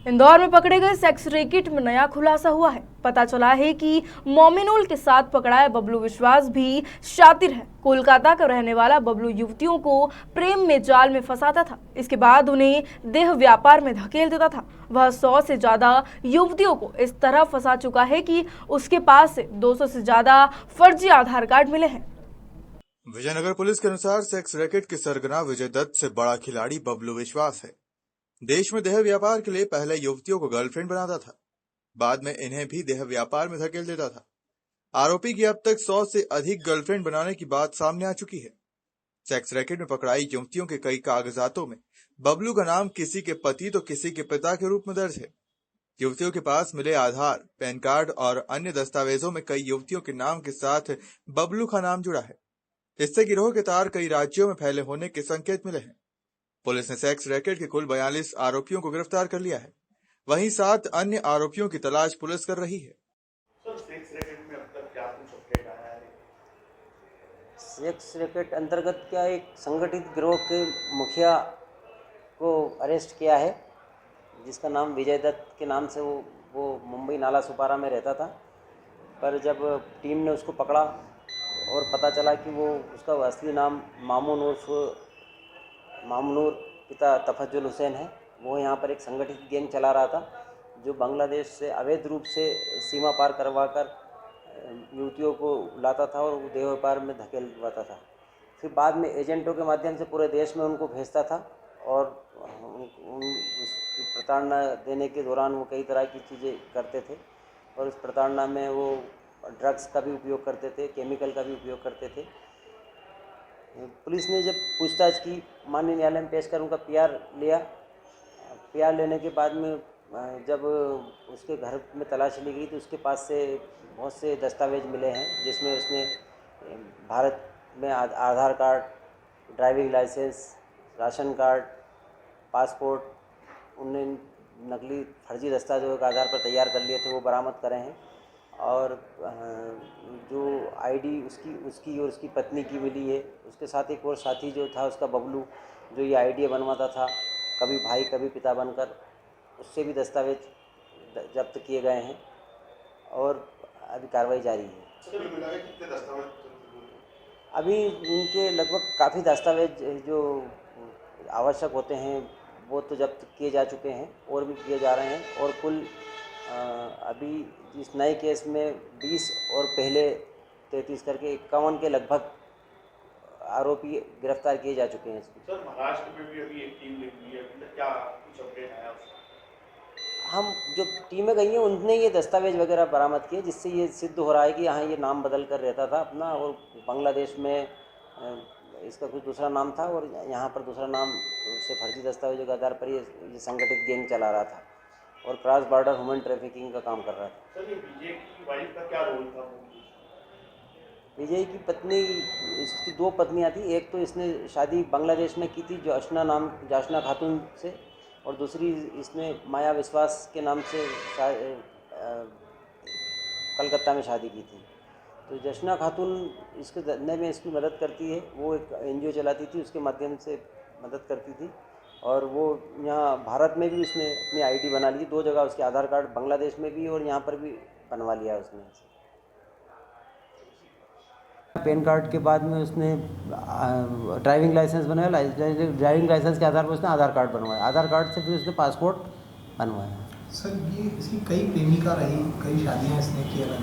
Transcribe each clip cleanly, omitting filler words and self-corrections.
इंदौर में पकड़े गए सेक्स रैकेट में नया खुलासा हुआ है। पता चला है कि मोमिनुल के साथ पकड़ाया बबलू विश्वास भी शातिर है। कोलकाता का रहने वाला बबलू युवतियों को प्रेम में जाल में फंसाता था। इसके बाद उन्हें देह व्यापार में धकेल देता था। वह 100 से ज्यादा युवतियों को इस तरह फंसा चुका है कि उसके पास से 200 से ज्यादा फर्जी आधार कार्ड मिले हैं। विजयनगर पुलिस के अनुसार सेक्स रैकेट के सरगना विजय दत्त से बड़ा खिलाड़ी बबलू विश्वास है। देश में देह व्यापार के लिए पहले युवतियों को गर्लफ्रेंड बनाता था, बाद में इन्हें भी देह व्यापार में धकेल देता था। आरोपी की अब तक 100 से अधिक गर्लफ्रेंड बनाने की बात सामने आ चुकी है। सेक्स रैकेट में पकड़ाई युवतियों के कई कागजातों में बबलू का नाम किसी के पति तो किसी के पिता के रूप में दर्ज है। युवतियों के पास मिले आधार, पैन कार्ड और अन्य दस्तावेजों में कई युवतियों के नाम के साथ बबलू का नाम जुड़ा है। इससे गिरोह के तार कई राज्यों में फैले होने के संकेत मिले हैं। पुलिस ने सेक्स रैकेट के कुल 42 आरोपियों को गिरफ्तार कर लिया है। वहीं 7 अन्य आरोपियों की तलाश पुलिस कर रही है। सर, सेक्स रैकेट में अब तक क्या कुछ अपडेट आया है? सेक्स रैकेट अंतर्गत क्या एक संगठित गिरोह के मुखिया को अरेस्ट किया है, जिसका नाम विजय दत्त के नाम से वो मुंबई नाला सुपारा में रहता था। पर जब टीम ने उसको पकड़ा और पता चला कि वो उसका असली नाम मामूनूर पिता तफजुल हुसैन है। वो यहाँ पर एक संगठित गैंग चला रहा था, जो बांग्लादेश से अवैध रूप से सीमा पार करवाकर युवतियों को लाता था और वो देह व्यापार में धकेलवाता था। फिर बाद में एजेंटों के माध्यम से पूरे देश में उनको भेजता था और उसकी प्रताड़ना देने के दौरान वो कई तरह की चीज़ें करते थे और उस प्रताड़ना में वो ड्रग्स का भी उपयोग करते थे, केमिकल का भी उपयोग करते थे। पुलिस ने जब पूछताछ की, माननीय न्यायालय में पेश कर उनका पीआर लिया। पीआर लेने के बाद में जब उसके घर में तलाशी ली गई तो उसके पास से बहुत से दस्तावेज मिले हैं, जिसमें उसने भारत में Aadhaar card, driving licence, ration card, passport, उनने नकली फर्जी दस्तावेजों के आधार पर तैयार कर लिए थे, वो बरामद करे हैं। और जो आईडी उसकी और उसकी पत्नी की मिली है। उसके साथ एक और साथी जो था उसका बबलू, जो ये आईडी बनवाता था, कभी भाई कभी पिता बनकर, उससे भी दस्तावेज जब्त किए गए हैं और अभी कार्रवाई जारी है। अभी उनके लगभग काफ़ी दस्तावेज जो आवश्यक होते हैं वो तो जब्त किए जा चुके हैं और भी किए जा रहे हैं। और कुल अभी इस नए केस में 20 और पहले 33 करके 51 के लगभग आरोपी गिरफ्तार किए जा चुके हैं। सर, महाराष्ट्र में भी अभी एक टीम गई है, क्या कुछ अपडेट आया उसका? हम जो टीमें गई हैं उनने ये दस्तावेज वगैरह बरामद किए, जिससे ये सिद्ध हो रहा है कि यहाँ ये नाम बदल कर रहता था अपना, और बांग्लादेश में इसका कुछ दूसरा नाम था और यहाँ पर दूसरा नाम से फर्जी दस्तावेजों के आधार पर ये संगठित गैंग चला रहा था और क्रॉस बॉर्डर ह्यूमन ट्रैफिकिंग का काम कर रहा था। सर, ये विजय की वाइफ का क्या रोल था? विजय की पत्नी, इसकी 2 पत्नियां थी। एक तो इसने शादी बांग्लादेश में की थी जाशना खातून से, और दूसरी इसने माया विश्वास के नाम से कलकत्ता में शादी की थी। तो जशना खातून इसके धंधे में इसकी मदद करती है। वो एक एनजीओ चलाती थी, उसके माध्यम से मदद करती थी। और वो यहाँ भारत में भी उसने अपनी आईडी बना ली। 2 जगह उसके आधार कार्ड, बांग्लादेश में भी और यहाँ पर भी बनवा लिया उसने। पैन कार्ड के बाद में उसने ड्राइविंग लाइसेंस बनवाया। ड्राइविंग लाइसेंस के आधार पर उसने आधार कार्ड बनवाया। आधार कार्ड से फिर उसने पासपोर्ट बनवाया। सर, ये इसकी कई प्रेमिका रही, कई शादियाँ इसने की अलग,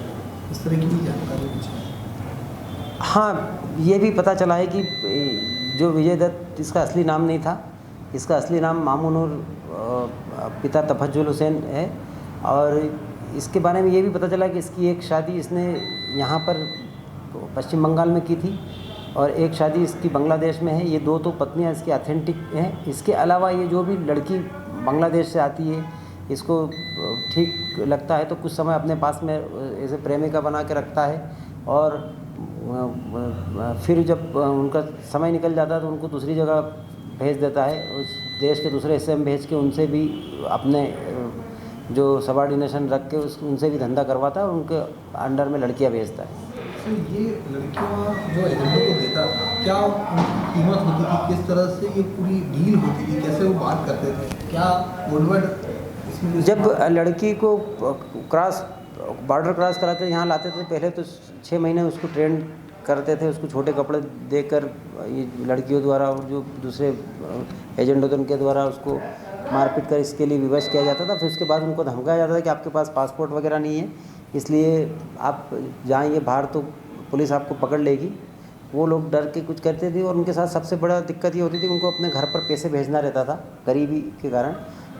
इस तरह की भी जानकारी कुछ है? हाँ, ये भी पता चला है कि जो विजय दत्त, इसका असली नाम नहीं था। इसका असली नाम मामूनूर पिता तफजुल हुसैन है। और इसके बारे में ये भी पता चला कि इसकी एक शादी इसने यहाँ पर पश्चिम बंगाल में की थी और एक शादी इसकी बांग्लादेश में है। ये 2 तो पत्नियाँ इसकी ऑथेंटिक हैं। इसके अलावा ये जो भी लड़की बांग्लादेश से आती है, इसको ठीक लगता है तो कुछ समय अपने पास में ऐसे प्रेमिका बना के रखता है और फिर जब उनका समय निकल जाता है तो उनको दूसरी जगह भेज देता है। उस देश के दूसरे हिस्से में भेज के उनसे भी अपने जो सबऑर्डिनेशन रख के उनसे भी धंधा करवाता है और उनके अंडर में लड़कियां भेजता है। सर, ये लड़कियां जो एजेंटों को देता था, क्या उनकी कीमत होती थी? किस तरह से ये पूरी डील होती थी? कैसे वो बात करते थे? क्या कोडवर्ड इसमें जब लड़की को बॉर्डर क्रॉस करा कर यहाँ लाते थे, पहले तो 6 महीने उसको ट्रेन करते थे, उसको छोटे कपड़े देकर ये लड़कियों द्वारा और जो दूसरे एजेंट होते उनके द्वारा उसको मारपीट कर इसके लिए विवश किया जाता था। फिर उसके बाद उनको धमकाया जाता था कि आपके पास पासपोर्ट वगैरह नहीं है, इसलिए आप जाएंगे बाहर तो पुलिस आपको पकड़ लेगी। वो लोग डर के कुछ करते थे और उनके साथ सबसे बड़ा दिक्कत ये होती थी कि उनको अपने घर पर पैसे भेजना रहता था गरीबी के कारण,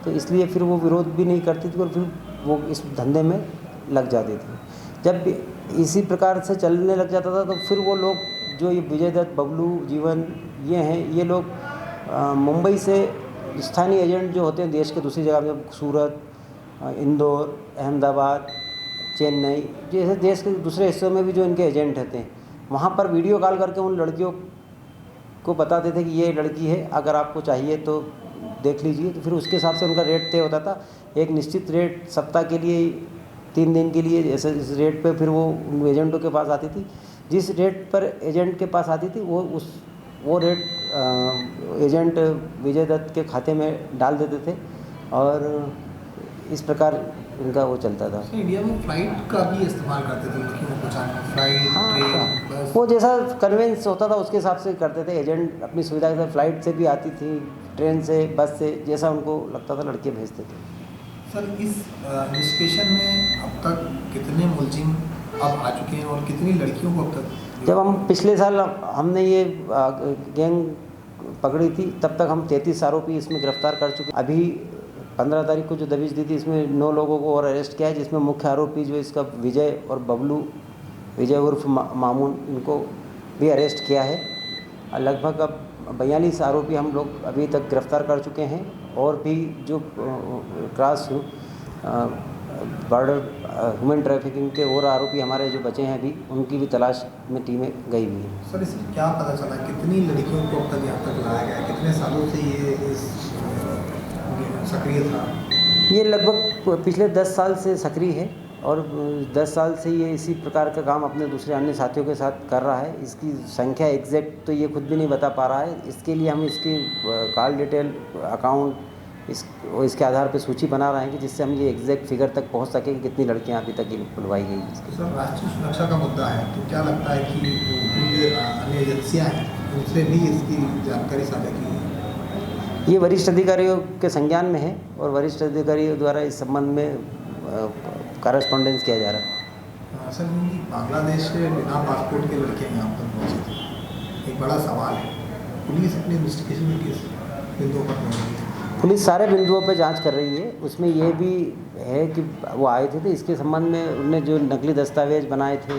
तो इसलिए फिर वो विरोध भी नहीं करती थी और फिर वो इस धंधे में लग जाती थी। जब इसी प्रकार से चलने लग जाता था तो फिर वो लोग जो ये विजय दत्त, बबलू, जीवन ये हैं, ये लोग मुंबई से स्थानीय एजेंट जो होते हैं देश के दूसरी जगह में, सूरत, इंदौर, अहमदाबाद, चेन्नई जैसे देश के दूसरे हिस्सों में भी जो इनके एजेंट होते हैं, वहाँ पर वीडियो कॉल करके उन लड़कियों को बताते थे कि ये लड़की है, अगर आपको चाहिए तो देख लीजिए। तो फिर उसके हिसाब से उनका रेट तय होता था, एक निश्चित रेट सप्ताह के लिए, 3 दिन के लिए, ऐसे इस रेट पे फिर वो उन एजेंटों के पास आती थी। जिस रेट पर एजेंट के पास आती थी वो रेट एजेंट विजय दत्त के खाते में डाल देते थे और इस प्रकार इनका वो चलता था। इंडिया में फ्लाइट का भी इस्तेमाल करते थे लड़कियों को पहुँचाने, फ्लाइट, ट्रेन, बस। वो जैसा कन्वेंस होता था उसके हिसाब से करते थे। एजेंट अपनी सुविधा के साथ फ्लाइट से भी आती थी, ट्रेन से, बस से, जैसा उनको लगता था लड़के भेजते थे। सर, इस इन्वेस्टिगेशन में अब तक कितने मुलजिम अब आ चुके हैं और कितनी लड़कियों को अब तक? जब हम पिछले साल हमने ये गैंग पकड़ी थी तब तक हम 33 आरोपी इसमें गिरफ्तार कर चुके। अभी 15 तारीख को जो दबिश दी थी इसमें 9 लोगों को और अरेस्ट किया है, जिसमें मुख्य आरोपी जो इसका विजय और बबलू, विजय उर्फ मामून, इनको भी अरेस्ट किया है। लगभग अब 42 आरोपी हम लोग अभी तक गिरफ्तार कर चुके हैं और भी जो क्रॉस बॉर्डर ह्यूमन ट्रैफिकिंग के और आरोपी हमारे जो बचे हैं अभी, उनकी भी तलाश में टीमें गई हुई हैं। सर, इसमें क्या पता चला कितनी लड़कियों को अब तक यहाँ तक लाया गया, कितने सालों से ये सक्रिय था? ये लगभग पिछले 10 साल से सक्रिय है और 10 साल से ये इसी प्रकार का काम अपने दूसरे अन्य साथियों के साथ कर रहा है। इसकी संख्या एग्जैक्ट तो ये खुद भी नहीं बता पा रहा है। इसके लिए हम इसकी कॉल डिटेल, अकाउंट, इसके आधार पर सूची बना रहे हैं कि जिससे हम ये एग्जैक्ट फिगर तक पहुंच सकें कि कितनी लड़कियां अभी तक बुलवाई गई। सर, राष्ट्रीय सुरक्षा का मुद्दा है तो क्या लगता है कि जो अन्य एजेंसियाँ हैं उनसे भी इसकी जानकारी साझा की है? ये वरिष्ठ अधिकारियों के संज्ञान में है और वरिष्ठ अधिकारियों द्वारा इस संबंध में कॉरेस्पॉन्डेंस किया जा रहा है। सर, बांग्लादेश से बिना पासपोर्ट के लड़कियाँ यहाँ पर पहुँची थी, एक बड़ा सवाल है। पुलिस अपनी इन्वेस्टिगेशन में किस बिंदुओं पर पहुँच रही है? पुलिस सारे बिंदुओं पर जांच कर रही है। उसमें ये भी है कि वो आए थे तो इसके संबंध में उन्होंने जो नकली दस्तावेज बनाए थे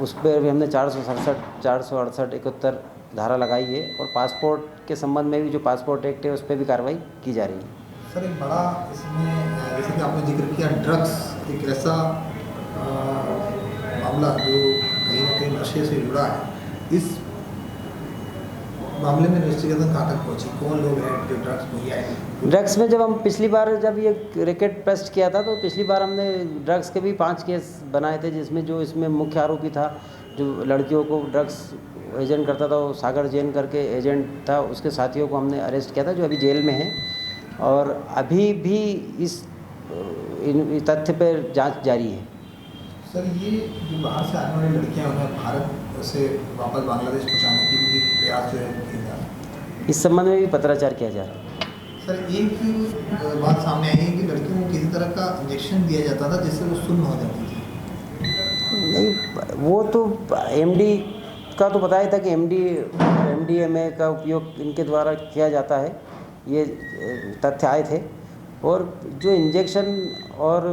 उस पर भी हमने 467, 468, 71 धारा लगाई है और पासपोर्ट के संबंध में भी जो पासपोर्ट एक्ट है उस पर भी कार्रवाई की जा रही है। सर, एक बड़ा इसमें जैसे कि आपने जिक्र किया, ड्रग्स एक ऐसा मामला जो कहीं ना कहीं नशे से जुड़ा है। इस मामले में इन्वेस्टिगेशन कहाँ तक पहुँची? कौन लोग हैं जो ड्रग्स मुहैया है? ड्रग्स में जब हम पिछली बार जब ये रैकेट पेस्ट किया था तो पिछली बार हमने ड्रग्स के भी 5 केस बनाए थे, जिसमें जो इसमें मुख्य आरोपी था जो लड़कियों को ड्रग्स एजेंट करता था, वो सागर जैन करके एजेंट था, उसके साथियों को हमने अरेस्ट किया था जो अभी जेल में है और अभी भी इस तथ्य पर जांच जारी है। सर, ये जो बाहर से आने वाली लड़कियां उन्हें भारत से वापस बांग्लादेश पहुंचाने की भी प्रयास जो है किए जा रहे हैं। इस संबंध में भी पत्राचार किया जा रहा है। सर, एक बात सामने आई है कि लड़कियों को किसी तरह का इंजेक्शन दिया जाता था जिससे वो सुन्न हो जाती थी। नहीं, वो तो एमडी का तो बताया था कि एमडीएमए का उपयोग इनके द्वारा किया जाता है, ये तथ्य आए थे। और जो इंजेक्शन और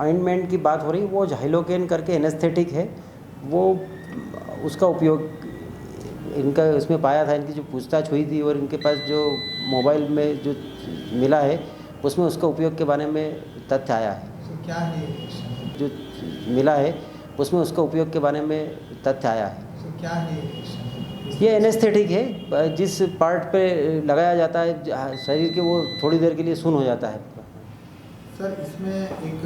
ऑइंटमेंट की बात हो रही वो झाइलोकेन करके एनेस्थेटिक है, वो उसका उपयोग इनका इसमें पाया था। इनकी जो पूछताछ हुई थी और इनके पास जो मोबाइल में जो मिला है उसमें उसका उपयोग के बारे में तथ्य आया है। तो क्या है जो मिला है उसमें उसका उपयोग के बारे में तथ्य आया है। तो क्या है ये एनेस्थेटिक है, जिस पार्ट पे लगाया जाता है शरीर के, वो थोड़ी देर के लिए सुन्न हो जाता है। सर, इसमें एक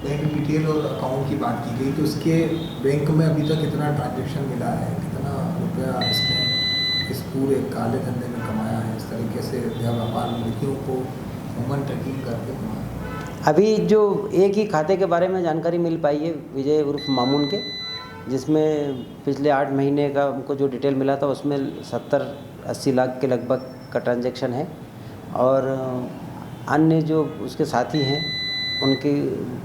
बैंक डिटेल और अकाउंट की बात की गई तो उसके बैंक में अभी तक कितना ट्रांजैक्शन मिला है, कितना रुपया इसने इस पूरे काले धंधे में कमाया है, इस तरीके से व्यापार लड़कियों को ह्यूमन ट्रैकिंग करके कमाया? अभी जो एक ही खाते के बारे में जानकारी मिल पाई है विजय उर्फ मामून के, जिसमें पिछले 8 महीने का हमको जो डिटेल मिला था उसमें 70-80 लाख के लगभग का ट्रांजैक्शन है। और अन्य जो उसके साथी हैं उनकी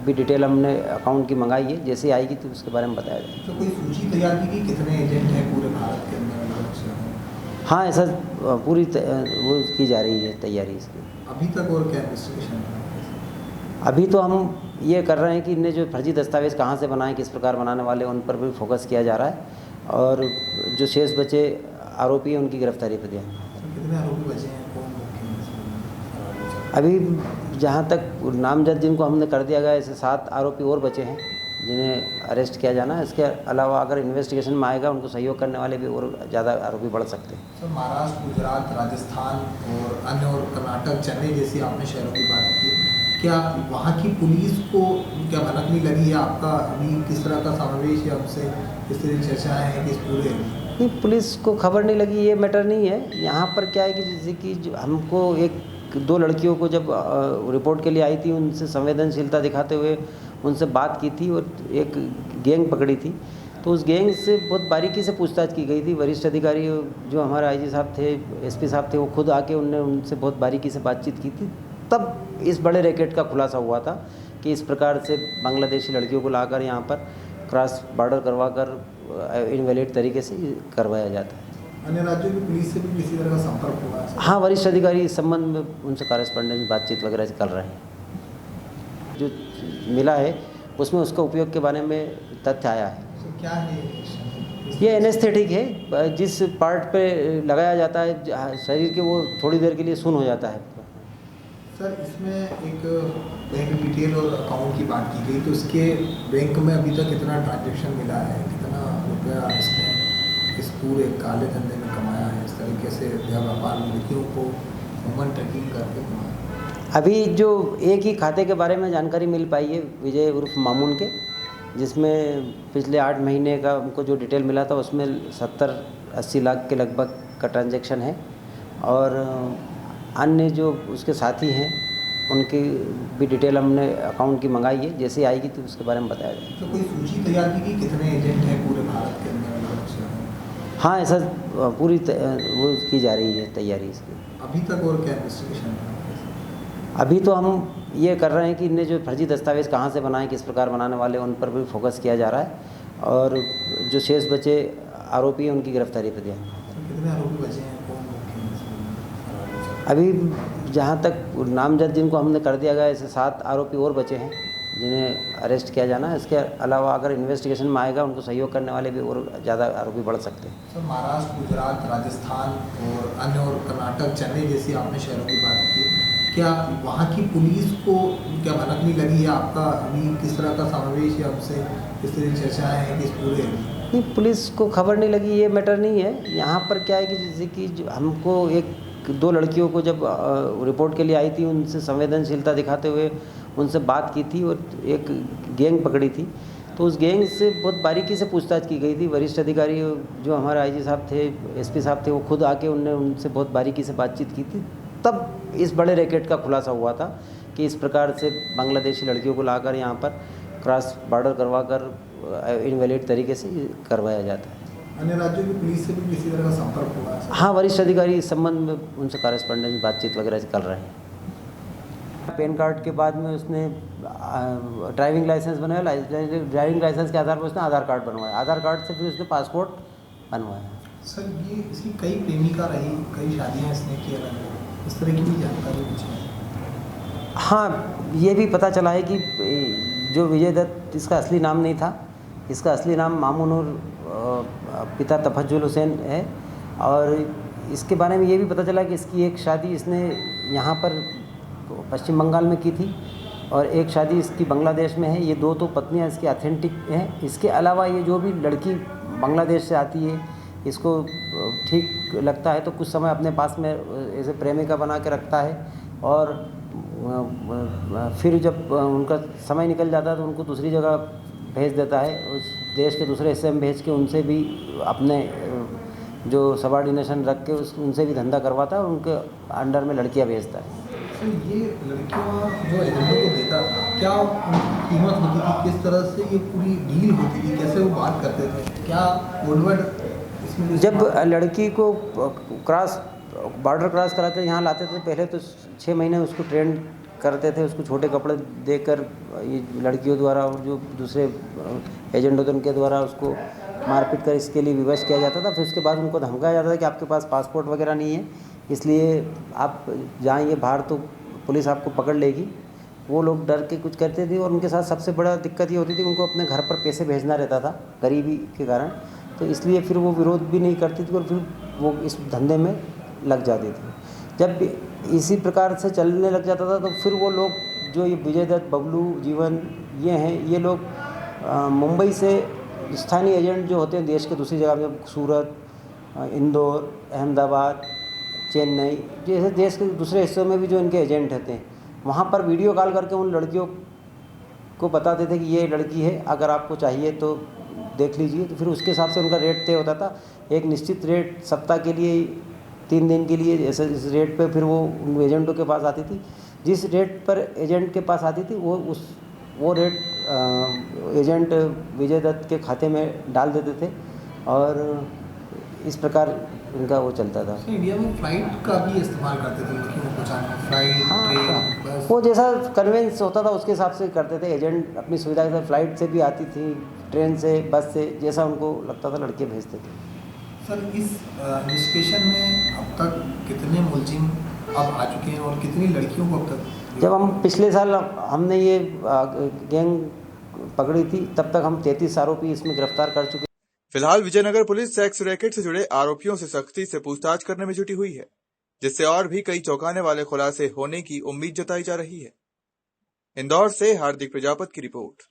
भी डिटेल हमने अकाउंट की मंगाई है, जैसे आएगी तो उसके बारे में बताया जाएगा। तो कोई सूची तैयार की कि कितने एजेंट हैं पूरे भारत के अंदर अलग से? हाँ, ऐसा पूरी वो की जा रही है तैयारी इसकी। अभी तक और क्या इन्वेस्टिगेशन है? अभी तो हम ये कर रहे हैं कि इनने जो फर्जी दस्तावेज़ कहाँ से बनाए, किस प्रकार बनाने वाले, उन पर भी फोकस किया जा रहा है और जो शेष बचे आरोपी हैं उनकी गिरफ्तारी पर ध्यान। कितने आरोपी बचे हैं? कौन मुख्य हैं? अभी जहाँ तक नामजद जिनको हमने कर दिया गया है, ऐसे 7 आरोपी और बचे हैं जिन्हें अरेस्ट किया जाना है। इसके अलावा अगर इन्वेस्टिगेशन में आएगा उनको सहयोग करने वाले भी और ज़्यादा आरोपी बढ़ सकते हैं। सर, महाराष्ट्र, गुजरात, राजस्थान और अन्य और कर्नाटक, चेन्नई जैसी आपने शहरों की बात की, क्या वहाँ की पुलिस को क्या भनक नहीं लगी है आपका अभी किस तरह का समावेश है? आपसे किस तरह की चर्चाएँ हैं कि इस पूरे नहीं, पुलिस को खबर नहीं लगी ये मैटर नहीं है। यहाँ पर क्या है कि जैसे कि जो हमको 1-2 लड़कियों को जब रिपोर्ट के लिए आई थी, उनसे संवेदनशीलता दिखाते हुए उनसे बात की थी और एक गैंग पकड़ी थी, तो उस गैंग से बहुत बारीकी से पूछताछ की गई थी। वरिष्ठ अधिकारी जो हमारे आईजी साहब थे, एसपी साहब थे, वो खुद आके उनसे बहुत बारीकी से बातचीत की थी। तब इस बड़े रैकेट का खुलासा हुआ था कि इस प्रकार से बांग्लादेशी लड़कियों को लाकर यहाँ पर क्रॉस बॉर्डर करवा कर इनवैलिड तरीके से करवाया जाता है। अन्य राज्यों की पुलिस से भी किसी तरह का संपर्क हुआ है? हाँ, वरिष्ठ अधिकारी इस संबंध में उनसे कॉरेस्पॉन्डेंस बातचीत वगैरह कर रहे हैं। जो मिला है उसमें उसका उपयोग के बारे में तथ्य आया है। तो क्या है ये एनेस्थेटिक है, जिस पार्ट पे लगाया जाता है शरीर के, वो थोड़ी देर के लिए सुन्न हो जाता है। सर, इसमें एक बैंक डिटेल और अकाउंट की बात की गई, तो उसके बैंक में अभी तक कितना ट्रांजैक्शन मिला है, कितना रुपया इसने इस पूरे काले धंधे में कमाया है, इस तरीके से व्यापार लड़कियों को ह्यूमन ट्रैकिंग करके कमाया? अभी जो एक ही खाते के बारे में जानकारी मिल पाई है विजय उर्फ मामून के, जिसमें पिछले 8 महीने का हमको जो डिटेल मिला था उसमें 70-80 लाख के लगभग का ट्रांजैक्शन है। और अन्य जो उसके साथी हैं उनकी भी डिटेल हमने अकाउंट की मंगाई है, जैसे आएगी तो उसके बारे में बताया जाएगा। तो कोई सूची तैयार की कि कितने एजेंट हैं पूरे भारत के अंदर अलग से? हाँ, ऐसा पूरी वो की जा रही है तैयारी इसकी। अभी तक और क्या इन्वेस्टिगेशन है? अभी तो हम ये कर रहे हैं कि इनने जो फर्जी दस्तावेज़ कहाँ से बनाए, किस प्रकार बनाने वाले, उन पर भी फोकस किया जा रहा है और जो शेष बचे आरोपी हैं उनकी गिरफ्तारी पर ध्यान। कितने आरोपी बचे हैं? कौन मुख्य हैं? अभी जहाँ तक नामजद जिनको हमने कर दिया गया है, ऐसे 7 आरोपी और बचे हैं जिन्हें अरेस्ट किया जाना है। इसके अलावा अगर इन्वेस्टिगेशन में आएगा उनको सहयोग करने वाले भी और ज़्यादा आरोपी बढ़ सकते हैं। सर, महाराष्ट्र, गुजरात, राजस्थान और अन्य और कर्नाटक, चेन्नई जैसी आपने शहरों की बात की, क्या वहाँ की पुलिस को क्या भनक नहीं लगी है आपका अभी किस तरह का समावेश है? आपसे किस तरह की चर्चाएँ हैं कि इस पूरे नहीं, पुलिस को खबर नहीं लगी ये मैटर नहीं है। यहाँ पर क्या है कि जैसे कि जो हमको 1-2 लड़कियों को जब रिपोर्ट के लिए आई थी, उनसे संवेदनशीलता दिखाते हुए उनसे बात की थी और एक गैंग पकड़ी थी, तो उस गैंग से बहुत बारीकी से पूछताछ की गई थी। वरिष्ठ अधिकारी जो हमारे आईजी साहब थे, एसपी साहब थे, वो खुद आके उनसे बहुत बारीकी से बातचीत की थी। तब इस बड़े रैकेट का खुलासा हुआ था कि इस प्रकार से बांग्लादेशी लड़कियों को लाकर यहाँ पर क्रॉस बॉर्डर करवा कर इनवैलिड तरीके से करवाया जाता है। अन्य राज्यों की पुलिस से भी किसी तरह का संपर्क हुआ है? हाँ, वरिष्ठ अधिकारी इस संबंध में उनसे कॉरेस्पॉन्डेंस बातचीत वगैरह कर रहे हैं। पैन कार्ड के बाद में उसने ड्राइविंग लाइसेंस बनवाया, ड्राइविंग लाइसेंस के आधार पर उसने आधार कार्ड बनवाया, आधार कार्ड से फिर उसने पासपोर्ट बनवाया। सर, ये इसकी कई प्रेमिका रही, कई शादियाँ इसने की अलग, इस तरह की भी जानकारी मुझे है? हाँ, ये भी पता चला है कि जो विजय दत्त, इसका असली नाम नहीं था, इसका असली नाम मामूनुर पिता तफज्जुल हुसैन है। और इसके बारे में ये भी पता चला कि इसकी एक शादी इसने यहाँ पर पश्चिम बंगाल में की थी और एक शादी इसकी बांग्लादेश में है। ये 2 तो पत्नियाँ इसकी ऑथेंटिक हैं। इसके अलावा ये जो भी लड़की बांग्लादेश से आती है, इसको ठीक लगता है तो कुछ समय अपने पास में ऐसे प्रेमिका बना के रखता है और फिर जब उनका समय निकल जाता है तो उनको दूसरी जगह भेज देता है, उस देश के दूसरे हिस्से में भेज के उनसे भी अपने जो सबऑर्डिनेशन रख के उनसे भी धंधा करवाता है और उनके अंडर में लड़कियां भेजता है। सर, ये लड़कियाँ जो एजेंटों को देता था क्या उनकी कीमत होती थी, किस तरह से ये पूरी डील होती थी, कैसे वो बात करते थे, क्या कोडवर्ड इसमें जो जब लड़की को बॉर्डर क्रॉस करा कर यहाँ लाते थे, पहले तो 6 महीने उसको ट्रेन करते थे, उसको छोटे कपड़े देकर ये लड़कियों द्वारा और जो दूसरे एजेंट होते उनके द्वारा उसको मारपीट कर इसके लिए विवश किया जाता था। फिर उसके बाद उनको धमकाया जाता था कि आपके पास पासपोर्ट वगैरह नहीं है, इसलिए आप जाएंगे बाहर तो पुलिस आपको पकड़ लेगी। वो लोग डर के कुछ करते थे और उनके साथ सबसे बड़ा दिक्कत ये होती थी उनको अपने घर पर पैसे भेजना रहता था गरीबी के कारण, तो इसलिए फिर वो विरोध भी नहीं करती थी और फिर वो इस धंधे में लग जाती थी। जब इसी प्रकार से चलने लग जाता था तो फिर वो लोग जो ये विजय दत्त, बबलू, जीवन ये हैं, ये लोग मुंबई से स्थानीय एजेंट जो होते हैं देश के दूसरी जगह में, सूरत, इंदौर, अहमदाबाद, चेन्नई जैसे देश के दूसरे हिस्सों में भी जो इनके एजेंट होते हैं, वहाँ पर वीडियो कॉल करके उन लड़कियों को बताते थे कि ये लड़की है, अगर आपको चाहिए तो देख लीजिए। तो फिर उसके हिसाब से उनका रेट तय होता था, एक निश्चित रेट सप्ताह के लिए 3 दिन के लिए, ऐसे इस रेट पे फिर वो उन एजेंटों के पास आती थी। जिस रेट पर एजेंट के पास आती थी वो रेट एजेंट विजय दत्त के खाते में डाल देते थे और इस प्रकार इनका वो चलता था। इंडिया में फ्लाइट का भी इस्तेमाल करते थे लड़कियों को पहुँचाने, फ्लाइट, ट्रेन, बस। वो जैसा कन्वेंस होता था उसके हिसाब से करते थे। एजेंट अपनी सुविधा के साथ फ्लाइट से भी आती थी, ट्रेन से, बस से, जैसा उनको लगता था लड़के भेजते थे। सर, इस इन्वेस्टिगेशन में अब तक कितने मुलजिम अब आ चुके हैं और कितनी लड़कियों को अब तक? जब हम पिछले साल हमने ये गैंग पकड़ी थी तब तक हम 33 आरोपी इसमें गिरफ्तार कर चुके। फिलहाल विजयनगर पुलिस सेक्स रैकेट से जुड़े आरोपियों से सख्ती से पूछताछ करने में जुटी हुई है, जिससे और भी कई चौंकाने वाले खुलासे होने की उम्मीद जताई जा रही है। इंदौर से हार्दिक प्रजापत की रिपोर्ट।